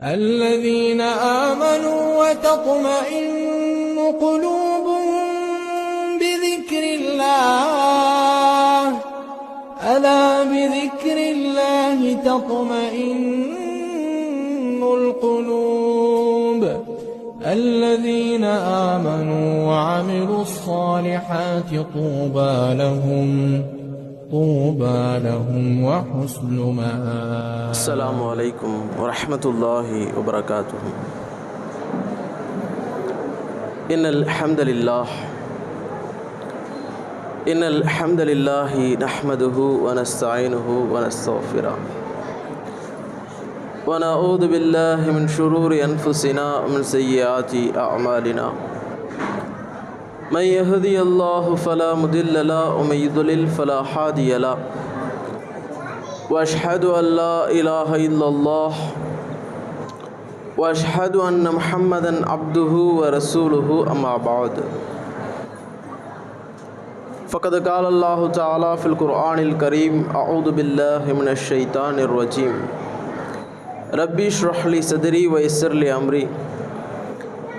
الذين آمنوا وتطمئن قلوبهم بذكر الله ألا بذكر الله تطمئن القلوب الذين آمنوا وعملوا الصالحات طوبى لهم وحسن مآب. السلام عليكم ورحمة الله وبركاته. إن الحمد لله نحمده ونستعينه ونستغفره ونعوذ بالله من شرور أنفسنا ومن سيئات أعمالنا. من يهدي الله فلا مضل له ومن يضلل فلا هادي له. وأشهد أن لا إله إلا الله وأشهد أن محمدا عبده ورسوله. أما بعد فقد قال الله تعالى في القرآن الكريم: أعوذ بالله من الشيطان الرجيم. ربي اشرح لي صدري ويسر لي أمري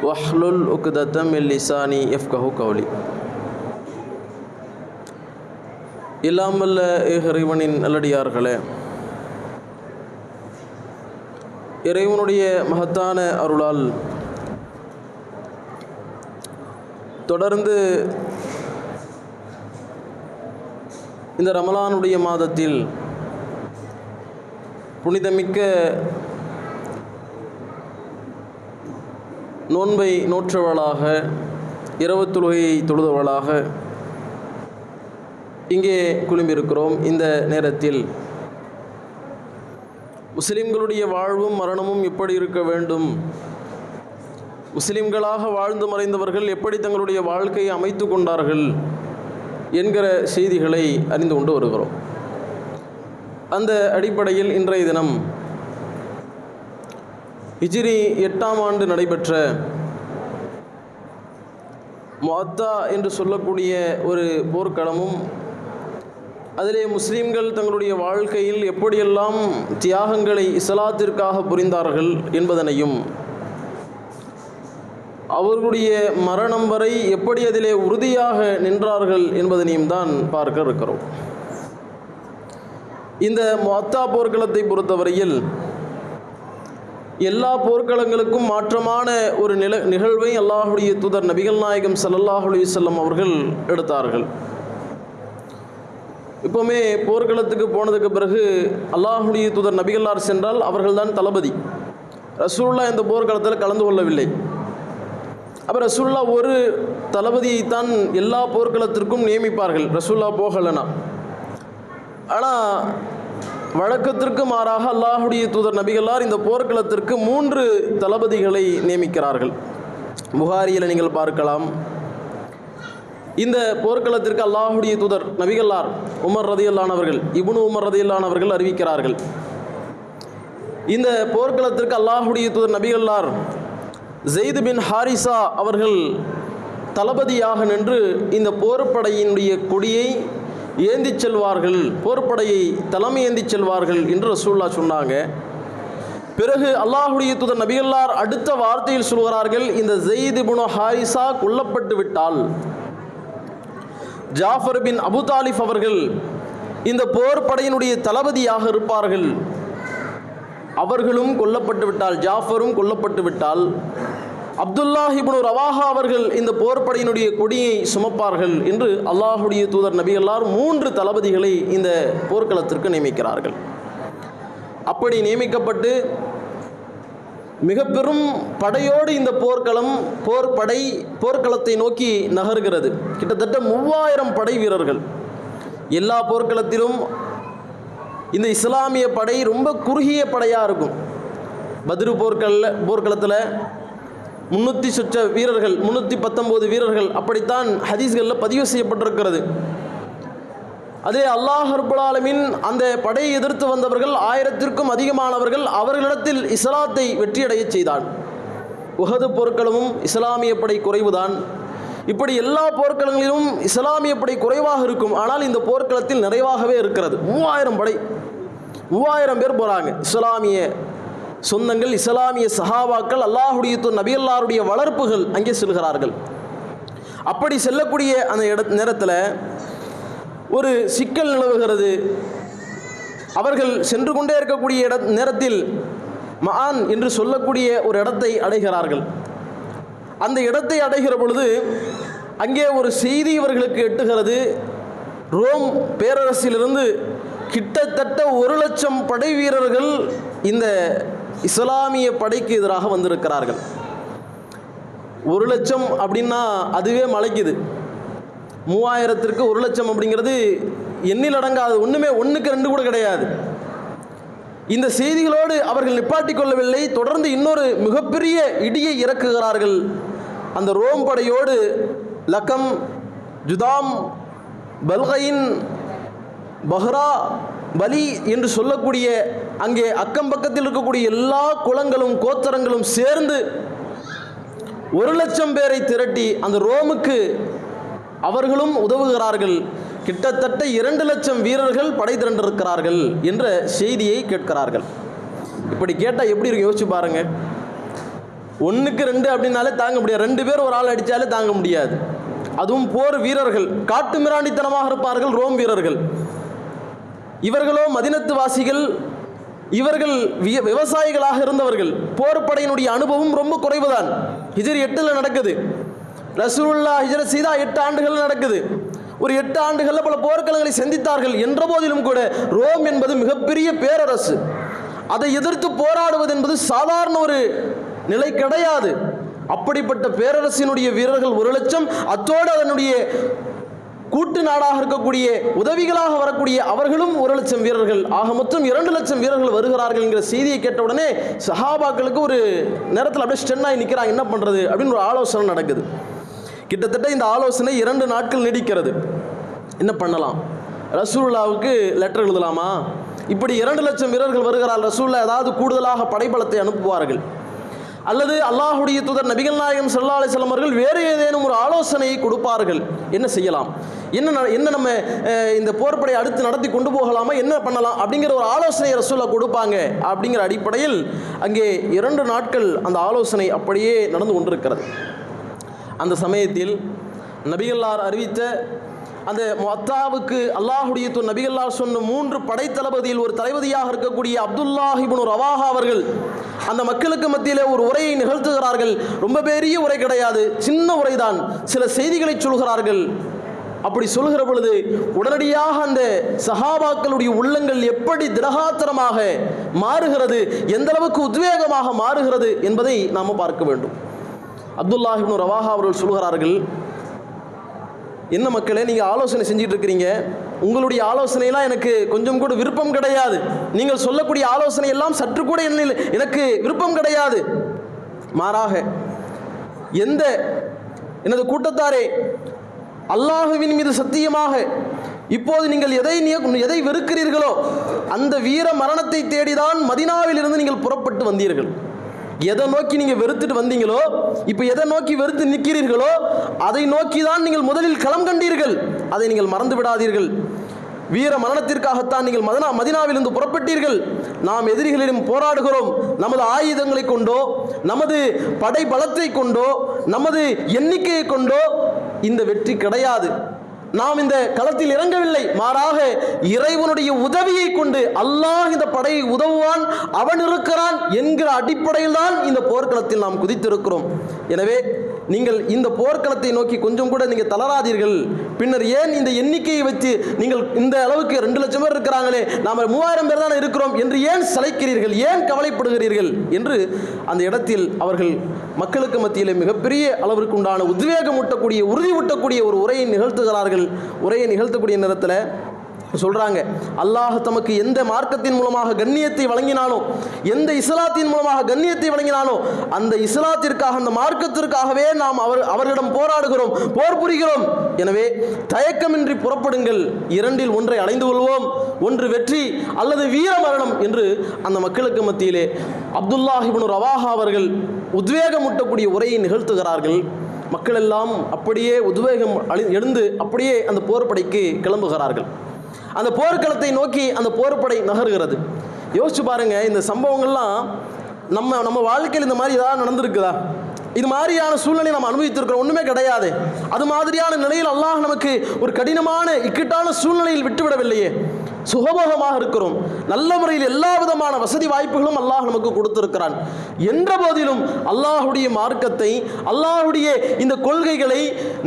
واحلل عقدة من لساني يفقهوا قولي. இல்லாமல்ல இறைவனின் நல்லடியார்களே, இறைவனுடைய மகத்தான அருளால் தொடர்ந்து இந்த ரமலானுடைய மாதத்தில் புனிதமிக்க நோன்பை நோற்றவளாக, இரவு தொழுகையை தொழுதவளாக இங்கே குழும்பியிருக்கிறோம். இந்த நேரத்தில் முஸ்லிம்களுடைய வாழ்வும் மரணமும் எப்படி இருக்க வேண்டும், முஸ்லிம்களாக வாழ்ந்து மறைந்தவர்கள் எப்படி தங்களுடைய வாழ்க்கையை அமைத்து கொண்டார்கள் என்கிற செய்திகளை அறிந்து கொண்டு வருகிறோம். அந்த அடிப்படையில் இன்றைய தினம் ஹிஜ்ரி 8ஆம் ஆண்டு நடைபெற்ற முஅத்தா என்று சொல்லக்கூடிய ஒரு போர்க்களமும், அதிலே முஸ்லீம்கள் தங்களுடைய வாழ்க்கையில் எப்படியெல்லாம் தியாகங்களை இஸ்லாத்திற்காக புரிந்தார்கள் என்பதனையும், அவர்களுடைய மரணம் வரை எப்படி அதிலே உறுதியாக நின்றார்கள் என்பதனையும் தான் பார்க்க இருக்கிறோம். இந்த முஅத்தா போர்க்களத்தை பொறுத்தவரையில் எல்லா போர்க்களங்களுக்கும் மாற்றமான ஒரு நிகழ்வை அல்லாஹுடைய தூதர் நபிகள் நாயகம் ஸல்லல்லாஹு அலைஹி வஸல்லம் அவர்கள் எடுத்தார்கள். இப்போவுமே போர்க்களத்துக்கு போனதுக்கு பிறகு அல்லாஹுடைய தூதர் நபிகளார் சென்றால் அவர்கள்தான் தளபதி. ரசூலுல்லாஹ் இந்த போர்க்களத்தில் கலந்து கொள்ளவில்லை. அப்போ ரசூலுல்லாஹ் ஒரு தளபதியைத்தான் எல்லா போர்க்களத்திற்கும் நியமிப்பார்கள், ரசூலுல்லாஹ் போகலைனா. ஆனால் வழக்கத்திற்கு மாறாக அல்லாஹுடைய தூதர் நபிகளார் இந்த போர்க்களத்திற்கு 3 தளபதிகளை நியமிக்கிறார்கள். புகாரியில் நீங்கள் பார்க்கலாம். இந்த போர்க்களத்திற்கு அல்லாஹுடைய தூதர் நபிகளார் உமர் ரதியல்லாஹு அவர்கள், இப்னு உமர் ரதியல்லாஹு அவர்கள் அறிவிக்கிறார்கள், இந்த போர்க்களத்திற்கு அல்லாஹுடைய தூதர் நபிகளார் ஸெய்த் பின் ஹாரிஸா அவர்கள் தளபதியாக நின்று இந்த போர்ப்படையினுடைய கொடியை ஏந்தி செல்வார்கள், போர்ப்படையை தலைமை ஏந்தி செல்வார்கள் என்று ரசூலுல்லாஹ் சொன்னாங்க. பிறகு அல்லாஹுடைய தூதர் நபிகளார் அடுத்த வார்த்தையில் சொல்கிறார்கள், இந்த ஸெய்த் பின் ஹாரிஸா கொல்லப்பட்டு விட்டால் ஜாஃபர் பின் அபு தாலிப் அவர்கள் இந்த போர்ப்படையினுடைய தளபதியாக இருப்பார்கள். அவர்களும் கொல்லப்பட்டு விட்டால், ஜாஃபரும் கொல்லப்பட்டு விட்டால், அப்துல்லாஹ் இப்னு ரவாஹா அவர்கள் இந்த போர்ப்படையினுடைய கொடியை சுமப்பார்கள் என்று அல்லாஹுடைய தூதர் நபிகளார் 3 தளபதிகளை இந்த போர்க்களத்திற்கு நியமிக்கிறார்கள். அப்படி நியமிக்கப்பட்டு மிக பெரும் படையோடு இந்த போர்க்களத்தை நோக்கி நகர்கிறது. கிட்டத்தட்ட 3000 படை வீரர்கள். எல்லா போர்க்களத்திலும் இந்த இஸ்லாமிய படை ரொம்ப குறுகிய படையாக இருக்கும். பத்ரு போர்க்களத்தில் 300 சொச்ச வீரர்கள், 319 வீரர்கள், அப்படித்தான் ஹதீஸ்களில் பதிவு செய்யப்பட்டிருக்கிறது. அதே அல்லாஹ் ரப்பல் ஆலமீன் அந்த படையை எதிர்த்து வந்தவர்கள் 1000த்திற்கும் அதிகமானவர்கள் அவர்களிடத்தில் இஸ்லாத்தை வெற்றியடைய செய்தான். உஹது போர்க்களமும் இஸ்லாமிய படை குறைவுதான். இப்படி எல்லா போர்க்களங்களிலும் இஸ்லாமிய படை குறைவாக இருக்கும். ஆனால் இந்த போர்க்களத்தில் நிறைவாகவே இருக்கிறது. 3000 படை, 3000 பேர் போகிறாங்க. இஸ்லாமிய சொந்தங்கள், இஸ்லாமிய சஹாபாக்கள், அல்லாஹுடைய நபியல்லாருடைய வளர்ப்புகள் அங்கே செல்கிறார்கள். அப்படி செல்லக்கூடிய அந்த நேரத்தில் ஒரு சிக்கல் நிலவுகிறது. அவர்கள் சென்று கொண்டே இருக்கக்கூடிய நேரத்தில் மஆன் என்று சொல்லக்கூடிய ஒரு இடத்தை அடைகிறார்கள். அந்த இடத்தை அடைகிற பொழுது அங்கே ஒரு செய்தி இவர்களுக்கு எட்டுகிறது. ரோம் பேரரசிலிருந்து கிட்டத்தட்ட 1,00,000 படை வீரர்கள் இந்த இஸ்லாமிய படைக்கு எதிராக வந்திருக்கிறார்கள். 1,00,000 அப்படின்னா அதுவே மலைக்குது. 3000க்கு 1,00,000 அப்படிங்கிறது எண்ணில் அடங்காது. ஒன்றுமே 1க்கு 2 கூட கிடையாது. இந்த செய்திகளோடு அவர்கள் நிப்பாட்டிக் கொள்ளவில்லை. தொடர்ந்து இன்னொரு மிகப்பெரிய இடியை இறக்குகிறார்கள். அந்த ரோம் படையோடு லக்கம், ஜுதாம், பல்கைன், பஹ்ரா, பலி என்று சொல்லக்கூடிய அங்கே அக்கம் பக்கத்தில் இருக்கக்கூடிய எல்லா குலங்களும் கோத்தரங்களும் சேர்ந்து 1,00,000 பேரை திரட்டி அந்த ரோமுக்கு அவர்களும் உதவுகிறார்கள். கிட்டத்தட்ட 2,00,000 வீரர்கள் படை திரண்டிருக்கிறார்கள் என்ற செய்தியை கேட்கிறார்கள். இப்படி கேட்டால் எப்படி இருக்கு யோசிச்சு பாருங்க. 1க்கு 2 அப்படின்னாலே தாங்க முடியாது. 2 பேர் ஒரு ஆள் அடித்தாலே தாங்க முடியாது. அதுவும் போர் வீரர்கள், காட்டு மிராண்டித்தனமாக இருப்பார்கள் ரோம் வீரர்கள். இவர்களோ மதினத்து வாசிகள், இவர்கள் விவசாயிகளாக இருந்தவர்கள். போர் படையினுடைய அனுபவம் ரொம்ப குறைவுதான். ஹிஜ்ரி 8 நடக்குது. ரசூலுல்லாஹ் ஹிஜ்ரத் செய்தா 8 ஆண்டுகள் நடக்குது. ஒரு 8 ஆண்டுகளில் பல போர்க்களங்களை சந்தித்தார்கள். என்ற போதிலும் கூட ரோம் என்பது மிகப்பெரிய பேரரசு. அதை எதிர்த்து போராடுவது என்பது சாதாரண ஒரு நிலை கிடையாது. அப்படிப்பட்ட பேரரசினுடைய வீரர்கள் 1,00,000, அத்தோடு அதனுடைய கூட்டு நாடாக இருக்கக்கூடிய உதவிகளாக வரக்கூடிய அவர்களும் 1,00,000 வீரர்கள், ஆக மொத்தம் 2,00,000 வீரர்கள் வருகிறார்கள் என்கிற செய்தியை கேட்ட உடனே சஹாபாக்களுக்கு ஒரு நேரத்தில் அப்படியே ஸ்டென்னாகி நிற்கிறாங்க. என்ன பண்ணுறது அப்படின்னு ஒரு ஆலோசனை நடக்குது. கிட்டத்தட்ட இந்த ஆலோசனை 2 நாட்கள் நீடிக்கிறது. என்ன பண்ணலாம்? ரசூலுல்லாவுக்கு லெட்டர் எழுதலாமா? இப்படி 2,00,000 வீரர்கள் வருகிறார்கள். ரசூலுல்லாஹ் ஏதாவது கூடுதலாக படைபலத்தை அனுப்புவார்கள். அல்லது அல்லாஹுடைய தூதர் நபிகள் நாயகம் ஸல்லல்லாஹு அலைஹி வஸல்லம் அவர்கள் வேறு ஏதேனும் ஒரு ஆலோசனையை கொடுப்பார்கள். என்ன செய்யலாம், என்ன நம்ம இந்த போர்ப்படை அடுத்து நடத்தி கொண்டு போகலாமா, என்ன பண்ணலாம் அப்படிங்கிற ஒரு ஆலோசனையை ரசூலுல்லாஹ் கொடுப்பாங்க. அப்படிங்கிற அடிப்படையில் அங்கே 2 நாட்கள் அந்த ஆலோசனை அப்படியே நடந்து கொண்டிருக்கிறது. அந்த சமயத்தில் நபிகள்லார் அறிவித்த அந்த முஅத்தாவுக்கு அல்லாஹுடைய தூதர் நபிகள்லார் சொன்ன 3 படைத்தளபதியில் ஒரு தளபதியாக இருக்கக்கூடிய அப்துல்லாஹ் இப்னு ரவாஹா அவர்கள் அந்த மக்களுக்கு மத்தியிலே ஒரு உரையை நிகழ்த்துகிறார்கள். ரொம்ப பெரிய உரை கிடையாது, சின்ன உரைதான். சில செய்திகளை சொல்கிறார்கள். அப்படி சொல்கிற பொழுது உடனடியாக அந்த சஹாபாக்களுடைய உள்ளங்கள் எப்படி திடகாத்திரமாக மாறுகிறது, எந்த அளவுக்கு உத்வேகமாக மாறுகிறது என்பதை நாம் பார்க்க வேண்டும். அப்துல்லாஹ் இப்னு ரவாஹா அவர்கள் சொல்கிறார்கள், என்ன மக்களே, நீங்கள் ஆலோசனை செஞ்சுட்டு இருக்கிறீங்க. உங்களுடைய ஆலோசனையெல்லாம் எனக்கு கொஞ்சம் கூட விருப்பம் கிடையாது. நீங்கள் சொல்லக்கூடிய ஆலோசனை எல்லாம் சற்று கூட எனக்கு விருப்பம் கிடையாது. மாறாக எனது கூட்டத்தாரே, அல்லாஹுவின் மீது சத்தியமாக இப்போது நீங்கள் எதை வெறுக்கிறீர்களோ அந்த வீர மரணத்தை தேடிதான் மதீனாவில் இருந்து நீங்கள் புறப்பட்டு வந்தீர்கள். எதை நோக்கி நீங்கள் வெறுத்துட்டு வந்தீங்களோ, இப்போ எதை நோக்கி வெறுத்து நிற்கிறீர்களோ அதை நோக்கி தான் நீங்கள் முதலில் களம் கண்டீர்கள். அதை நீங்கள் மறந்து விடாதீர்கள். வீர மரணத்திற்காகத்தான் நீங்கள் மதீனாவிலிருந்து புறப்பட்டீர்கள். நாம் எதிரிகளிடம் போராடுகிறோம். நமது ஆயுதங்களை கொண்டோ, நமது படை பலத்தை கொண்டோ, நமது எண்ணிக்கையை கொண்டோ இந்த வெற்றி கிடையாது. நாம் இந்த களத்தில் இறங்கவில்லை. மாறாக இறைவனுடைய உதவியை கொண்டு அல்லாஹ் இந்த படையை உதவுவான், அவன் இருக்கிறான் என்கிற அடிப்படையில் தான் இந்த போர்க்களத்தில் நாம் குதித்திருக்கிறோம். எனவே நீங்கள் இந்த போர்க்களத்தை நோக்கி கொஞ்சம் கூட நீங்கள் தளராதீர்கள். பின்னர் ஏன் இந்த எண்ணிக்கையை வச்சு நீங்கள் இந்த அளவுக்கு 2,00,000 பேர் இருக்கிறாங்களே, நாம் 3000 பேர் தானே இருக்கிறோம் என்று ஏன் சளைக்கிறீர்கள், ஏன் கவலைப்படுகிறீர்கள் என்று அந்த இடத்தில் அவர்கள் மக்களுக்கு மத்தியில் மிகப்பெரிய அளவிற்கு உண்டான உத்வேகம் ஊட்டக்கூடிய, உறுதி ஊட்டக்கூடிய ஒரு உரையை நிகழ்த்துகிறார்கள். உரையை நிகழ்த்தக்கூடிய நேரத்தில் சொல்றாங்க, அல்லாஹ் தமக்கு எந்த மார்க்கத்தின் மூலமாக கண்ணியத்தை வழங்கினானோ, எந்த இஸ்லாத்தின் மூலமாக கண்ணியத்தை வழங்கினானோ அந்த இஸ்லாத்திற்காக, அந்த மார்க்கத்திற்காகவே நாம் அவர்களிடம் போராடுகிறோம், போர் புரிகிறோம். எனவே தயக்கமின்றி புறப்படுங்கள். 2இல் ஒன்றை அடைந்து கொள்வோம், ஒன்று வெற்றி அல்லது வீர மரணம் என்று அந்த மக்களுக்கு மத்தியிலே அப்துல்லாஹ் இப்னு ரவாஹா அவர்கள் உத்வேகமூட்டக்கூடிய உரையை நிகழ்த்துகிறார்கள். மக்கள் எல்லாம் அப்படியே உத்வேகம் எழுந்து அப்படியே அந்த போர்ப்படைக்கு கிளம்புகிறார்கள். அந்த போர்க்களத்தை நோக்கி அந்த போர்ப்படை நகர்கிறது. யோசிச்சு பாருங்க, இந்த சம்பவங்கள்லாம் நம்ம வாழ்க்கையில் இந்த மாதிரி ஏதாவது நடந்திருக்குதா? இது மாதிரியான சூழ்நிலை நம்ம அனுபவித்திருக்கிறோம்? ஒன்றுமே கிடையாது. அது மாதிரியான நிலையில் அல்லாஹ் நமக்கு ஒரு கடினமான இக்கட்டான சூழ்நிலையில் விட்டுவிடவில்லையே. சுகபோகமாக இருக்கிறோம், நல்ல முறையில் எல்லா விதமான வசதி வாய்ப்புகளும் அல்லாஹ் நமக்கு கொடுத்திருக்கிறான். என்ற போதிலும் அல்லாஹுடைய மார்க்கத்தை, அல்லாஹுடைய இந்த கொள்கைகளை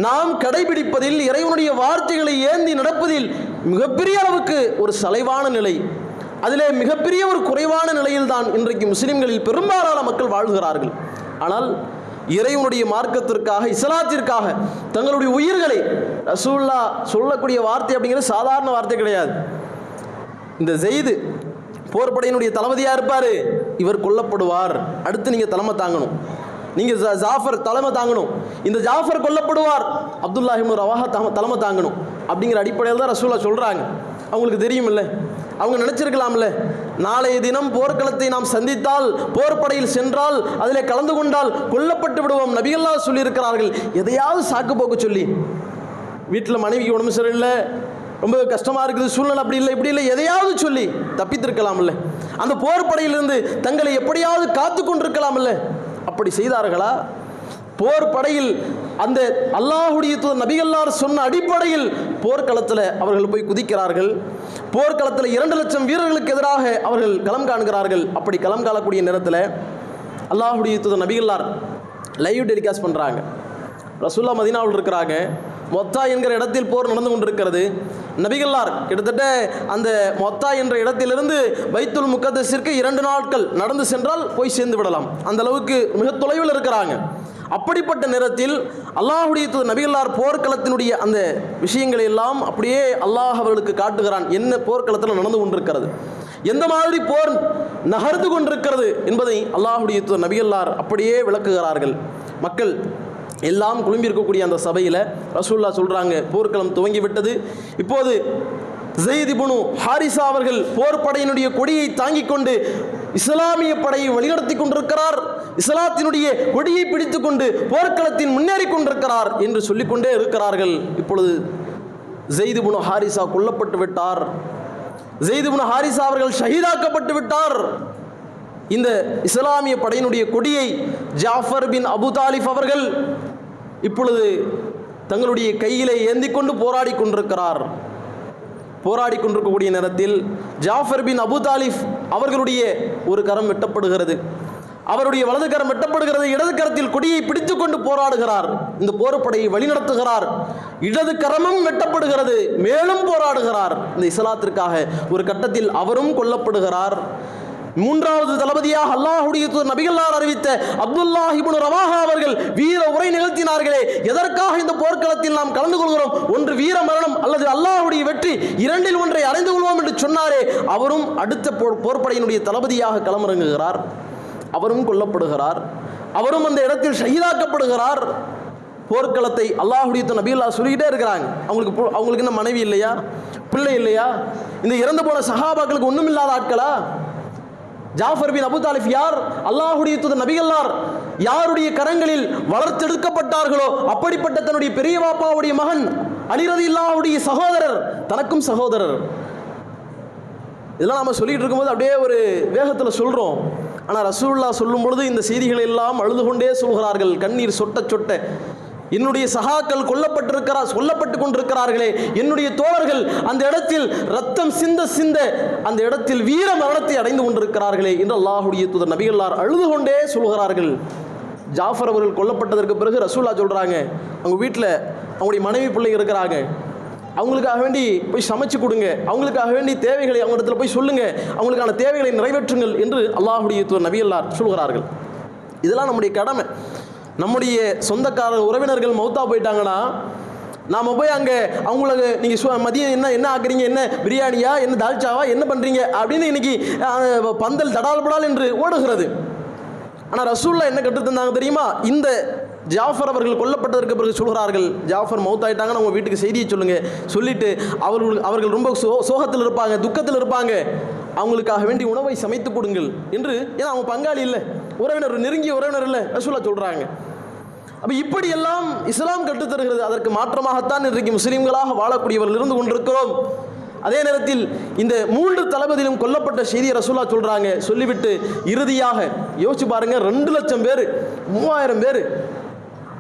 நாம் கடைபிடிப்பதில், இறைவனுடைய வார்த்தைகளை ஏந்தி நடப்பதில் மிகப்பெரிய அளவுக்கு ஒரு சலைவான நிலை, அதிலே மிகப்பெரிய ஒரு குறைவான நிலையில் தான் இன்றைக்கு முஸ்லிம்களில் பெரும்பாலான மக்கள் வாழ்கிறார்கள். ஆனால் இறைவனுடைய மார்க்கத்திற்காக, இஸ்லாத்திற்காக தங்களுடைய உயிர்களை, ரசூலுல்லாஹ் சொல்லக்கூடிய வார்த்தை அப்படிங்கிறது சாதாரண வார்த்தை கிடையாது. இந்த ஸெய்து போர்படையினுடைய தளபதியாக இருப்பார், இவர் கொல்லப்படுவார், அடுத்து நீங்கள் தலைமை தாங்கணும், நீங்கள் ஜாஃபர் தலைமை தாங்கணும், இந்த ஜாஃபர் கொல்லப்படுவார், அப்துல்லாஹ் இப்னு ரவாஹா தலைமை தாங்கணும் அப்படிங்கிற அடிப்படையில் தான் ரசூலுல்லாஹ் சொல்கிறாங்க. அவங்களுக்கு தெரியுமில்ல, அவங்க நினச்சிருக்கலாம்ல, நாளைய தினம் போர்க்களத்தை நாம் சந்தித்தால், போர்ப்படையில் சென்றால், அதில் கலந்து கொண்டால் கொல்லப்பட்டு விடுவோம். நபிகள்லாம் சொல்லியிருக்கிறார்கள். எதையாவது சாக்கு போக்கு சொல்லி, வீட்டில் மனைவிக்கு உடம்பு சரியில்லை, ரொம்ப கஷ்டமாக இருக்குது சூழ்நிலை, அப்படி இல்லை இப்படி இல்லை, எதையாவது சொல்லி தப்பித்திருக்கலாம்ல, அந்த போர்ப்படையிலிருந்து தங்களை எப்படியாவது காத்து கொண்டிருக்கலாம்ல. அப்படி செய்தார்களா? போர் படையில் அந்த அல்லாஹுடைய நபிகள்லார் சொன்ன அடிப்படையில் போர்க்களத்தில் அவர்கள் போய் குதிக்கிறார்கள். போர்க்களத்தில் 2 லட்சம் வீரர்களுக்கு எதிராக அவர்கள் களம் காண்கிறார்கள். அப்படி களம் காணக்கூடிய நேரத்தில் அல்லாஹுடைய நபிகள்லார் லைவ் டெலிகாஸ்ட் பண்ணுறாங்க. ரசூலுல்லாஹ் மதீனாவில் இருக்கிறாங்க. மொத்தா என்கிற இடத்தில் போர் நடந்து கொண்டிருக்கிறது. நபிகள்லார் கிட்டத்தட்ட அந்த மொத்தா என்ற இடத்திலிருந்து பைத்துல் முகத்தஸிற்கு 2 நாட்கள் நடந்து சென்றால் போய் சேர்ந்து விடலாம், அந்த அளவுக்கு மிக தொலைவில் இருக்கிறாங்க. அப்படிப்பட்ட நேரத்தில் அல்லாஹுடைய நபிகள்லார் போர்க்களத்தினுடைய அந்த விஷயங்களை எல்லாம் அப்படியே அல்லாஹ் அவர்களுக்கு காட்டுகிறான். என்ன போர்க்களத்தில் நடந்து கொண்டிருக்கிறது, எந்த மாதிரி போர் நகர்ந்து கொண்டிருக்கிறது என்பதை அல்லாஹுடைய நபிகள்லார் அப்படியே விளக்குகிறார்கள். மக்கள் எல்லாம் குழும்பி இருக்கக்கூடிய அந்த சபையில் ரசூலுல்லாஹ் சொல்கிறாங்க, போர்க்களம் துவங்கிவிட்டது. இப்போது ஸெய்த் இப்னு ஹாரிஸா அவர்கள் போர் படையினுடைய கொடியை தாங்கிக் கொண்டு இஸ்லாமிய படையை வழிநடத்தி கொண்டிருக்கிறார், இஸ்லாத்தினுடைய கொடியை பிடித்துக் கொண்டு போர்க்களத்தின் முன்னேறி கொண்டிருக்கிறார் என்று சொல்லிக்கொண்டே இருக்கிறார்கள். இப்பொழுது ஸெய்த் இப்னு ஹாரிஸா கொல்லப்பட்டு விட்டார், ஸெய்த் இப்னு ஹாரிஸா அவர்கள் ஷஹீதாக்கப்பட்டு விட்டார். இந்த இஸ்லாமிய படையினுடைய கொடியை ஜாஃபர் பின் அபு தாலிப் அவர்கள் இப்பொழுது தங்களுடைய கையிலே ஏந்தி கொண்டு போராடி கொண்டிருக்கிறார். போராடி கொண்டிருக்கக்கூடிய நேரத்தில் ஜாஃபர் பின் அபு தாலிப் அவர்களுடைய ஒரு கரம் வெட்டப்படுகிறது, அவருடைய வலது கரம் வெட்டப்படுகிறது. இடது கரத்தில் கொடியை பிடித்துக் கொண்டு போராடுகிறார், இந்த போர்ப்படையை வழிநடத்துகிறார். இடது கரமும் வெட்டப்படுகிறது, மேலும் போராடுகிறார் இந்த இஸ்லாத்திற்காக. ஒரு கட்டத்தில் அவரும் கொல்லப்படுகிறார். 3வது தளபதியாக அல்லாஹுடைய நபிகள்லார் அறிவித்த அப்துல்லாஹ் இப்னு ரவாஹா அவர்கள் வீர உரை நிகழ்த்தினார்களே, எதற்காக இந்த போர்க்களத்தில் நாம் கலந்து கொள்கிறோம், ஒன்று வீர மரணம் அல்லது அல்லாஹுடைய வெற்றி, 2இல் ஒன்றை அடைந்து கொள்வோம் என்று சொன்னாரே, அவரும் அடுத்த போர்ப்படையினுடைய தளபதியாக களமிறங்குகிறார். அவரும் கொல்லப்படுகிறார், அவரும் அந்த இடத்தில் ஷஹீதாக்கப்படுகிறார். போர்க்களத்தை அல்லாஹுடைய நபிகள்லார் சொல்லிக்கிட்டே இருக்கிறாங்க. அவங்களுக்கு என்ன மனைவி இல்லையா, பிள்ளை இல்லையா? இந்த இறந்து போன சஹாபாக்களுக்கு ஒன்றும் இல்லாத ஆட்களா? ஜாஃபர் பின் அபு தாலிப் யார்? அல்லாஹுடைய தூதர் நபிகள்லார் யாருடைய கரங்களில் வளர்த்தெடுக்கப்பட்டார்களோ அப்படிப்பட்ட தன்னுடைய பெரிய பாப்பாவுடைய மகன் அலி ரலியல்லாஹுடைய சகோதரர், தனக்கும் சகோதரர். இதெல்லாம் நம்ம சொல்லிட்டு இருக்கும்போது அப்படியே ஒரு வேகத்தில் சொல்கிறோம். ஆனால் ரசூலுல்லாஹ் சொல்லும் பொழுது இந்த செய்திகளை எல்லாம் அழுது கொண்டே சொல்கிறார்கள், கண்ணீர் சொட்ட சொட்ட. என்னுடைய சகாக்கள் கொல்லப்பட்டு கொண்டிருக்கிறார்களே, என்னுடைய தோழர்கள் அந்த இடத்தில் ரத்தம் சிந்த சிந்த அந்த இடத்தில் வீர மரணத்தை அடைந்து கொண்டிருக்கிறார்களே என்று அல்லாஹுடைய தூதர் நபிகள்லார் அழுது கொண்டே சொல்கிறார்கள். ஜாஃபர் அவர்கள் கொல்லப்பட்டதற்கு பிறகு ரசூலுல்லாஹ் சொல்கிறாங்க, அவங்க வீட்டில் அவங்களுடைய மனைவி பிள்ளைங்க இருக்கிறாங்க, அவங்களுக்காக வேண்டி போய் சமைச்சு கொடுங்க, அவங்களுக்காக வேண்டி தேவைகளை அவங்க இடத்துல போய் சொல்லுங்க, அவங்களுக்கான தேவைகளை நிறைவேற்றுங்கள் என்று அல்லாஹுடைய தூதர் நபிகள்லார் சொல்கிறார்கள். இதெல்லாம் நம்முடைய கடமை. நம்முடைய சொந்தக்கார உறவினர்கள் மௌத்தா போயிட்டாங்கன்னா நாம் போய் அங்கே அவங்களுக்கு நீங்கள் மதியம் என்ன ஆக்குறீங்க, என்ன பிரியாணியா, என்ன தால்ச்சாவா, என்ன பண்ணுறீங்க அப்படின்னு இன்னைக்கு பந்தல் தடால்படால் என்று ஓடுகிறது. ஆனால் ரசூலுல்லாஹ் என்ன கற்றுத்தந்தாங்க தெரியுமா? இந்த ஜாஃபர் அவர்கள் கொல்லப்பட்டதற்கு பிறகு சொல்கிறார்கள், ஜாஃபர் மௌத்தாயிட்டாங்கன்னு அவங்க வீட்டுக்கு செய்தியை சொல்லுங்கள், சொல்லிவிட்டு அவர்கள் ரொம்ப சோகத்தில் இருப்பாங்க, துக்கத்தில் இருப்பாங்க, அவங்களுக்காக வேண்டி உணவை சமைத்து கொடுங்கள் என்று. ஏன்னா அவங்க பங்காளி இல்லை, உறவினர், நெருங்கிய உறவினர் இல்லை, ரசூலுல்லாஹ் சொல்கிறாங்க. அப்போ இப்படியெல்லாம் இஸ்லாம் கற்றுத்தருகிறது. அதற்கு மாற்றமாகத்தான் இன்றைக்கு முஸ்லீம்களாக வாழக்கூடியவர்கள் இருந்து கொண்டிருக்கிறோம். அதே நேரத்தில் இந்த 3 தளபதியிலும் கொல்லப்பட்ட செய்தியை ரசூலுல்லாஹ் சொல்றாங்க. சொல்லிவிட்டு இறுதியாக யோசிச்சு பாருங்க, 2 லட்சம் பேர் 3000 பேர்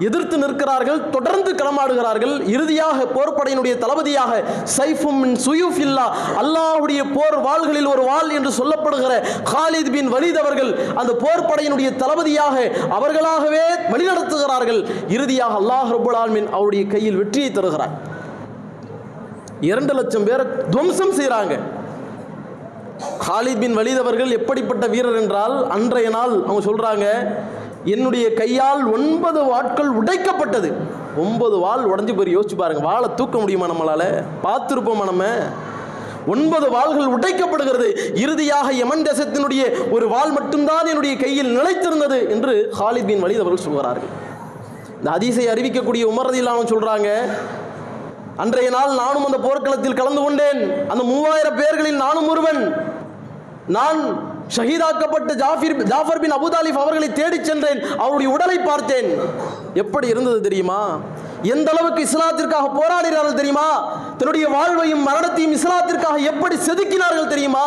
எதிர்த்து நிற்கிறார்கள், தொடர்ந்து களமாடுகிறார்கள். இறுதியாக போர்ப்படையினுடைய தளபதியாக சைஃபும் மின் சுயூஃபில்லா, அல்லாஹ்வுடைய போர் வாள்களில் ஒரு வாள் என்று சொல்லப்படுகிற காலித் பின் வலீத் அவர்கள் அந்த போர்ப்படையினுடைய தளபதியாக அவர்களாகவே வழிநடத்துகிறார்கள். இறுதியாக அல்லாஹ் ரப்பல் ஆலமீன் அவருடைய கையில் வெற்றியை தருகிறார். 2 லட்சம் பேரை துவம்சம் செய்கிறாங்க. காலித் பின் வலீத் அவர்கள் எப்படிப்பட்ட வீரர் என்றால், அன்றைய நாள் அவங்க சொல்றாங்க, என்னுடைய கையால் 9 வாட்கள் உடைக்கப்பட்டது. 9 வாள் உடைஞ்சு போய் யோசிச்சு பாருங்க, வாளை தூக்க முடியுமா நம்மளால? பார்த்துருப்போமா நம்ம? 9 வாள்கள் உடைக்கப்படுகிறது. இறுதியாக யமன் தேசத்தினுடைய ஒரு வாள் மட்டும்தான் என்னுடைய கையில் நிலைத்திருந்தது என்று காலித் பின் வலீத் அவர்கள் சொல்கிறார்கள். இந்த ஹதீஸை அறிவிக்கக்கூடிய உமர் ரலியல்லாஹு அன்ஹு சொல்றாங்க, அன்றைய நாள் நானும் அந்த போர்க்களத்தில் கலந்து கொண்டேன். அந்த 3000 பேர்களில் நானும் ஒருவன். நான் ஷஹீதாக்கப்பட்ட ஜாஃபர் பின் அபூ தாலிப் அவர்களை தேடிச் சென்றேன். அவருடைய உடலை பார்த்தேன். எப்படி இருந்தது தெரியுமா? எந்த அளவுக்கு இஸ்லாத்திற்காக போராடினார்கள் தெரியுமா? தன்னுடைய வாழ்வையும் மரணத்தையும் இஸ்லாத்திற்காக எப்படி செதுக்கினார்கள் தெரியுமா?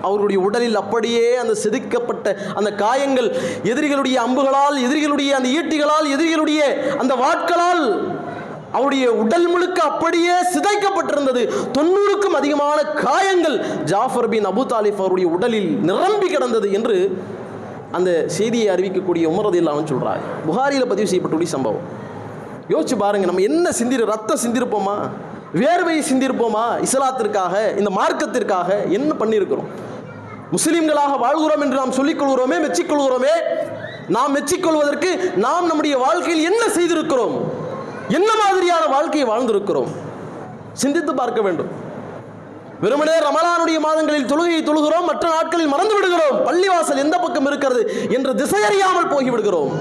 அவருடைய உடலில் அப்படியே அந்த செதுக்கப்பட்ட அந்த காயங்கள் எதிரிகளுடைய அம்புகளால், எதிரிகளுடைய அந்த ஈட்டிகளால், எதிரிகளுடைய அந்த வாட்களால் அவருடைய உடல் முழுக்க அப்படியே சிதைக்கப்பட்டிருந்தது. 90க்கும் அதிகமான காயங்கள் ஜாஃபர் பின் அபூ தாலிப் அவருடைய உடலில் நிரம்பி கிடந்தது என்று அந்த செய்தியை அறிவிக்கக்கூடிய உமர் ரலியல்லாஹு அன்ஹு சொல்றாங்க. புகாரியில் பதிவு செய்யப்பட்டுள்ள சம்பவம். யோசிச்சு பாருங்க, நம்ம என்ன ரத்தம் சிந்திருப்போமா? வேர்வையை சிந்திருப்போமா? இஸ்லாத்திற்காக, இந்த மார்க்கத்திற்காக என்ன பண்ணியிருக்கிறோம்? முஸ்லிம்களாக வாழ்கிறோம் என்று நாம் சொல்லிக்கொள்கிறோமே, மெச்சிக்கொள்கிறோமே. நாம் மெச்சிக்கொள்வதற்கு நாம் நம்முடைய வாழ்க்கையில் என்ன செய்திருக்கிறோம்? என்ன மாதிரியான வாழ்க்கையை வாழ்ந்திருக்கிறோம்? சிந்தித்து பார்க்க வேண்டும். வெறுமனே ரமலானுடைய மாதங்களில் தொழுகையை தொழுகிறோம், மற்ற நாட்களில் மறந்து விடுகிறோம். பள்ளிவாசல் எந்த பக்கம் இருக்கிறது என்று திசையறியாமல் போய்விடுகிறோம்.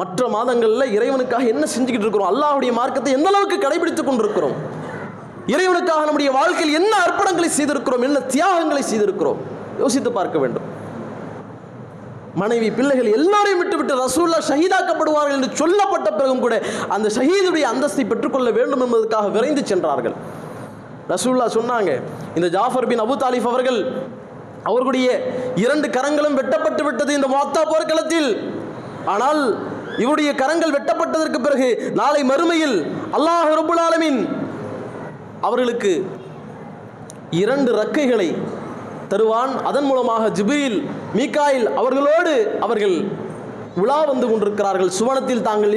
மற்ற மாதங்களில் இறைவனுக்காக என்ன செஞ்சுக்கிட்டு இருக்கிறோம்? அல்லாஹ்வுடைய மார்க்கத்தை எந்த அளவுக்கு கடைபிடித்துக் கொண்டிருக்கிறோம்? இறைவனுக்காக நம்முடைய வாழ்க்கையில் என்ன அர்ப்பணங்களை செய்திருக்கிறோம்? என்ன தியாகங்களை செய்திருக்கிறோம்? யோசித்து பார்க்க வேண்டும். மனைவி, பிள்ளைகள் எல்லாரையும் விட்டுவிட்டு ரசூலுல்லாஹ் ஷஹீதாக்கப்படுவார்கள் என்று சொல்லப்பட்ட பிறகும் கூட அந்த ஷஹீதுடைய அந்தஸ்தை பெற்றுக்கொள்ள வேண்டும் என்பதற்காக விரைந்து சென்றார்கள். ரசூலுல்லாஹ் சொன்னாங்க, இந்த ஜாஃபர் பின் அபூ தாலிப் அவர்கள் அவர்களுடைய 2 கரங்களும் வெட்டப்பட்டு விட்டது இந்த முஅத்தா போர்க்களத்தில். ஆனால் இவருடைய கரங்கள் வெட்டப்பட்டதற்கு பிறகு நாளை மறுமையில் அல்லாஹ் ரப்பல் ஆலமீன் அவர்களுக்கு 2 இறக்கைகளை தருவான். அதன் மூலமாக ஜிப்ரீல், மீகாயில் அவர்களோடு அவர்கள் உலா வந்து கொண்டிருக்கிறார்கள். சுவனத்தில் தாங்கள்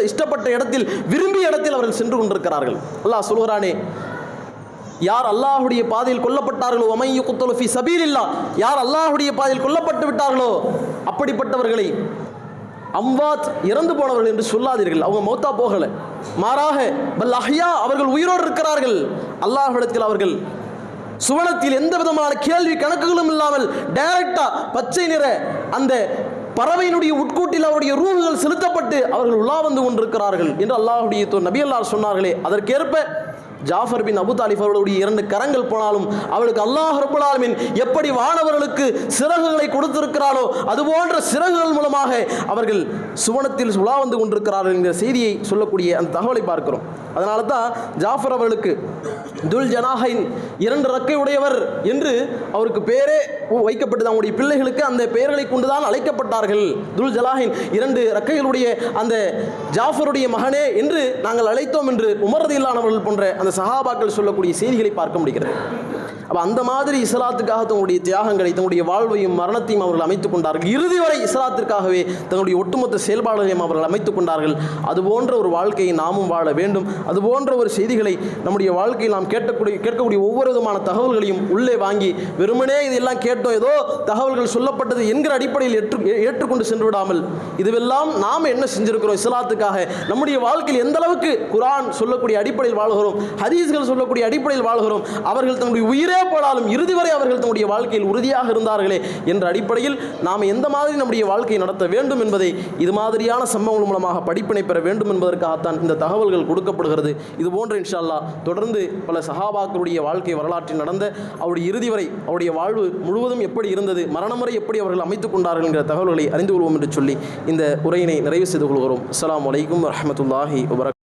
இஷ்டப்பட்ட இடத்தில், விரும்பிய இடத்தில் அவர்கள் சென்று கொண்டிருக்கிறார்கள். அல்லாஹ் சொல்கிறானே, யார் அல்லாஹ்வுடைய பாதையில் கொல்லப்பட்டார்களோ, வமை யுக்தலு ஃபீ சபீலில்லாஹ், யார் அல்லாஹ்வுடைய பாதையில் கொல்லப்பட்டு விட்டார்களோ அப்படிப்பட்டவர்களை அம்வாத், இறந்து போனவர்கள் என்று சொல்லாதீர்கள். அவங்க மௌத்தா போகல, மாறாக பல் அஹ்யா, அவர்கள் உயிரோடு இருக்கிறார்கள். அல்லாஹ்விடத்தில் அவர்கள் சுவனத்தில் எந்த விதமான கேள்வி கணக்குகளும் இல்லாமல் டைரக்டா பச்சை நிற அந்த பறவையினுடைய உட்கூட்டில் அவருடைய ரூஹுகள் செலுத்தப்பட்டு அவர்கள் உலா வந்து கொண்டிருக்கிறார்கள் என்று அல்லாஹ்வுடைய நபி அல்லாஹ் சொன்னார்களே, அதற்கேற்ப ஜாஃபர் பின் அபூ தாலிப் அவர்களுடைய 2 கரங்கள் போனாலும் அவளுக்கு அல்லாஹ் ரப்பல் ஆலமீன் எப்படி வானவர்களுக்கு சிறகுகளை கொடுத்திருக்கிறாரோ அதுபோன்ற சிறகுகள் மூலமாக அவர்கள் சுவனத்தில் உலா வந்து கொண்டிருக்கிறார்கள் என்கிற செய்தியை சொல்லக்கூடிய அந்த தகவலை பார்க்கிறோம். அதனால தான் ஜாஃபர் அவர்களுக்கு துல் ஜனாஹைன், 2 இறக்கை உடையவர் என்று அவருக்கு பேரே வைக்கப்பட்டது. அவங்களுடைய பிள்ளைகளுக்கு அந்த பெயர்களை கொண்டுதான் அழைக்கப்பட்டார்கள். துல் ஜலாஹின், 2 இறக்கைகளுடைய அந்த ஜாஃபருடைய மகனே என்று நாங்கள் அழைத்தோம் என்று உமர் ரலியல்லாஹு அன்ஹு போன்ற அந்த சஹாபாக்கள் சொல்லக்கூடிய செய்திகளை பார்க்க முடிகிறது. அப்போ அந்த மாதிரி இஸ்லாத்துக்காக தங்களுடைய தியாகங்களை, தங்களுடைய வாழ்வையும் மரணத்தையும் அவர்கள் அமைத்துக் கொண்டார்கள். இறுதி வரை இஸ்லாத்திற்காகவே தங்களுடைய ஒட்டுமொத்த செயல்பாடுகளையும் அவர்கள் அமைத்துக் கொண்டார்கள். அதுபோன்ற ஒரு வாழ்க்கையை நாமும் வாழ வேண்டும். அதுபோன்ற ஒரு செய்திகளை நம்முடைய வாழ்க்கையில் நாம் கேட்கக்கூடிய ஒவ்வொரு விதமான தகவல்களையும் உள்ளே வாங்கி வெறுமனே இதெல்லாம் கேட்டோம், ஏதோ தகவல்கள் சொல்லப்பட்டது என்கிற அடிப்படையில் ஏற்றுக்கொண்டு சென்று விடாமல் இதுவெல்லாம் நாம் என்ன செஞ்சிருக்கிறோம் இஸ்லாத்துக்காக, நம்முடைய வாழ்க்கையில் எந்த அளவுக்கு குர்ஆன் சொல்லக்கூடிய அடிப்படையில் வாழ்கிறோம், ஹதீஸ்கள் சொல்லக்கூடிய அடிப்படையில் வாழ்கிறோம், அவர்கள் தன்னுடைய உயிரே போனாலும் இறுதி வரை அவர்கள் தன்னுடைய வாழ்க்கையில் உறுதியாக இருந்தார்களே என்ற அடிப்படையில் நாம் எந்த மாதிரி நம்முடைய வாழ்க்கையை நடத்த வேண்டும் என்பதை இது மாதிரியான சம்பவங்கள் மூலமாக படிப்பினை பெற வேண்டும் என்பதற்காகத்தான் இந்த தகவல்கள் கொடுக்கப்படுகிறது. இது போன்ற இன்ஷா அல்லாஹ் தொடர்ந்து பல சஹாபாக்களுடைய வாழ்க்கை வரலாற்றில் நடந்த அவருடைய இறுதி வரை அவருடைய வாழ்வு முழுவதும் எப்படி இருந்தது, மரணம் வரை எப்படி அவர்கள் அமைத்துக் கொண்டார்கள் என்கிற தகவல்களை அறிந்து கொள்வோம் என்று சொல்லி இந்த உரையினை நிறைவு செய்து கொள்கிறோம். அஸ்ஸலாமு அலைக்கும் வரஹ்மத்துல்லாஹி வபரகாத்துஹு.